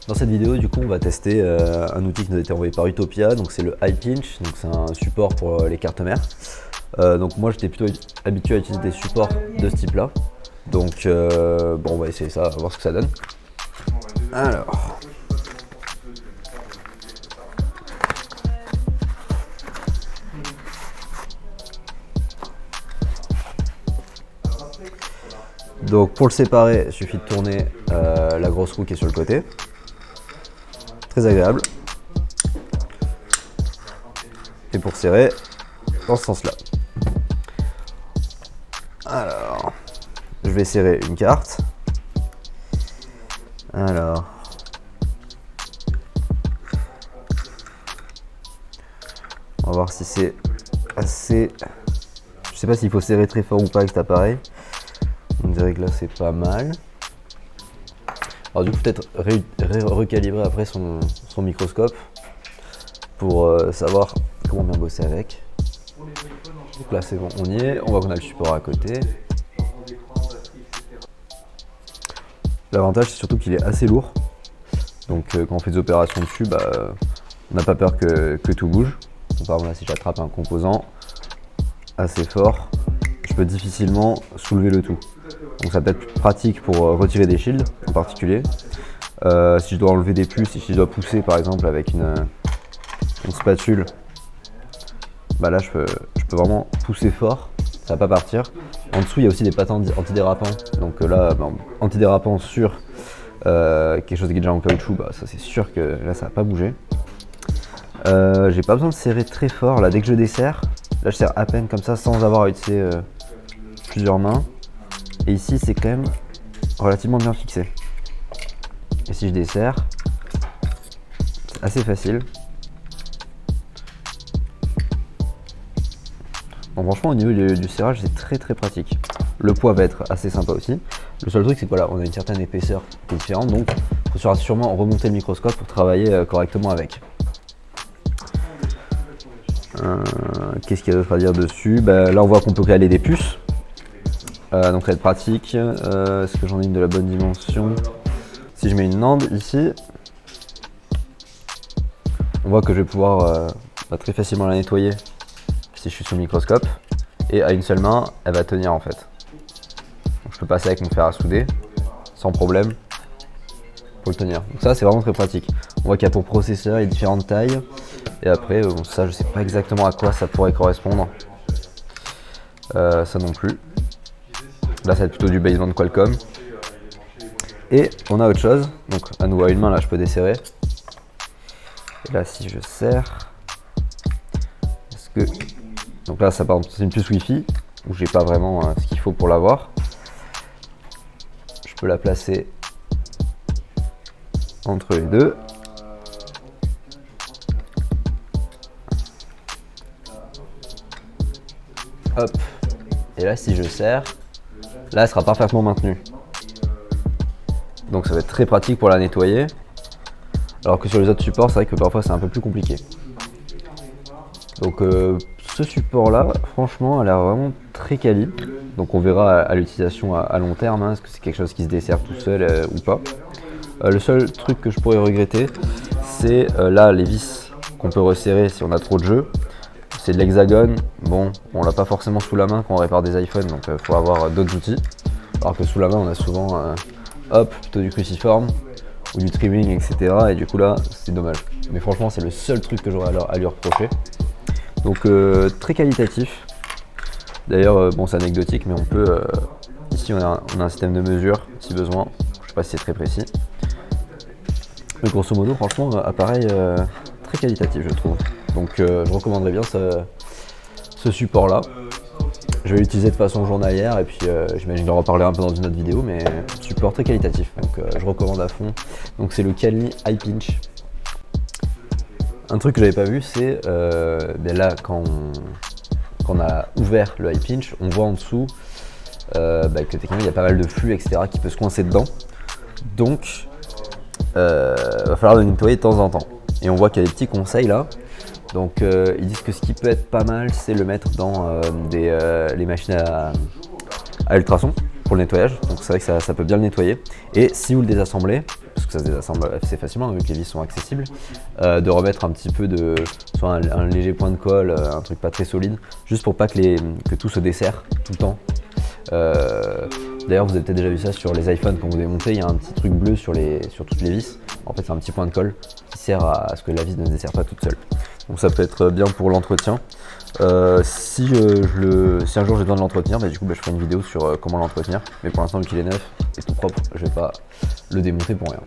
Dans cette vidéo, du coup, on va tester un outil qui nous a été envoyé par Utopia, donc c'est le iPinch, donc c'est un support pour les cartes mères. Donc moi, j'étais plutôt habitué à utiliser des supports de ce type-là. Donc bon, on va essayer ça, on va voir ce que ça donne. Alors. Donc pour le séparer, il suffit de tourner la grosse roue qui est sur le côté. Très agréable. Et pour serrer, dans ce sens-là. Alors, je vais serrer une carte. Alors. On va voir si c'est assez... Je sais pas s'il faut serrer très fort ou pas avec cet appareil. On dirait que là c'est pas mal. Alors du coup peut-être recalibrer après son microscope pour savoir comment bien bosser avec. Donc là c'est bon, on y est. On voit qu'on a le support à côté. L'avantage c'est surtout qu'il est assez lourd. Donc quand on fait des opérations dessus, on n'a pas peur que tout bouge. Donc, par exemple là si j'attrape un composant assez fort, je peux difficilement soulever le tout. Donc ça peut être plus pratique pour retirer des shields en particulier. Si je dois enlever des puces, si je dois pousser par exemple avec une spatule, là je peux vraiment pousser fort, ça va pas partir. En dessous il y a aussi des patins antidérapants. Donc là, antidérapant sur quelque chose qui est déjà en caoutchouc, ça c'est sûr que là ça va pas bouger. J'ai pas besoin de serrer très fort, là dès que je desserre, là je serre à peine comme ça sans avoir à utiliser plusieurs mains. Et ici c'est quand même relativement bien fixé. Et si je desserre, c'est assez facile. Bon, franchement au niveau du serrage c'est très pratique. Le poids va être assez sympa aussi. Le seul truc c'est que voilà, on a une certaine épaisseur qui est différente, donc il faudra sûrement remonter le microscope pour travailler correctement avec. Qu'est-ce qu'il y a d'autre à dire dessus? Là on voit qu'on peut caler des puces. Donc ça va être pratique. Est-ce que j'en ai une de la bonne dimension? Si je mets une NAND ici, on voit que je vais pouvoir très facilement la nettoyer si je suis sous le microscope. Et à une seule main, elle va tenir en fait. Donc, je peux passer avec mon fer à souder sans problème pour le tenir. Donc ça c'est vraiment très pratique. On voit qu'il y a pour processeur, il y a différentes tailles. Et après, ça je sais pas exactement à quoi ça pourrait correspondre. Ça non plus. Là ça va être plutôt du baseband Qualcomm. Et on a autre chose, donc à nouveau à une main là je peux desserrer. Et là si je serre, donc là ça par exemple c'est une puce Wi-Fi où j'ai pas vraiment ce qu'il faut pour l'avoir. Je peux la placer entre les deux. Hop. Et là si je serre, là elle sera parfaitement maintenue. Donc ça va être très pratique pour la nettoyer. Alors que sur les autres supports, c'est vrai que parfois c'est un peu plus compliqué. Donc ce support là, franchement, a l'air vraiment très quali. Donc on verra à l'utilisation à long terme, est-ce que c'est quelque chose qui se dessert tout seul ou pas. Le seul truc que je pourrais regretter, c'est là les vis qu'on peut resserrer si on a trop de jeu. C'est de l'hexagone, bon, on l'a pas forcément sous la main quand on répare des iPhones, donc il faut avoir d'autres outils. Alors que sous la main, on a souvent plutôt du cruciforme ou du trimming, etc. Et du coup là, c'est dommage. Mais franchement, c'est le seul truc que j'aurais à lui reprocher. Donc très qualitatif. D'ailleurs, c'est anecdotique, mais on peut... ici, on a un système de mesure, si besoin. Je sais pas si c'est très précis. Mais grosso modo, franchement, appareil très qualitatif, je trouve. Donc je recommanderais bien ce support-là. Je vais l'utiliser de façon journalière et puis j'imagine d'en reparler un peu dans une autre vidéo, mais support très qualitatif, donc je recommande à fond. Donc c'est le Kali iPinch. Un truc que j'avais pas vu, c'est là quand on a ouvert le iPinch, on voit en dessous que techniquement il y a pas mal de flux, etc. qui peut se coincer dedans. Donc va falloir le nettoyer de temps en temps. Et on voit qu'il y a des petits conseils là. Donc ils disent que ce qui peut être pas mal, c'est le mettre dans les machines à ultrasons pour le nettoyage. Donc c'est vrai que ça peut bien le nettoyer. Et si vous le désassemblez, ce que ça se désassemble assez facilement, vu que les vis sont accessibles. De remettre un petit peu de, soit un léger point de colle, un truc pas très solide, juste pour pas que tout se desserre tout le temps. D'ailleurs, vous avez peut-être déjà vu ça sur les iPhones quand vous démontez, il y a un petit truc bleu sur toutes les vis. En fait, c'est un petit point de colle qui sert à ce que la vis ne se desserre pas toute seule. Donc ça peut être bien pour l'entretien. Si un jour j'ai besoin de l'entretenir, du coup je ferai une vidéo sur comment l'entretenir. Mais pour l'instant, vu qu'il est neuf et tout propre, je vais pas le démonter pour rien.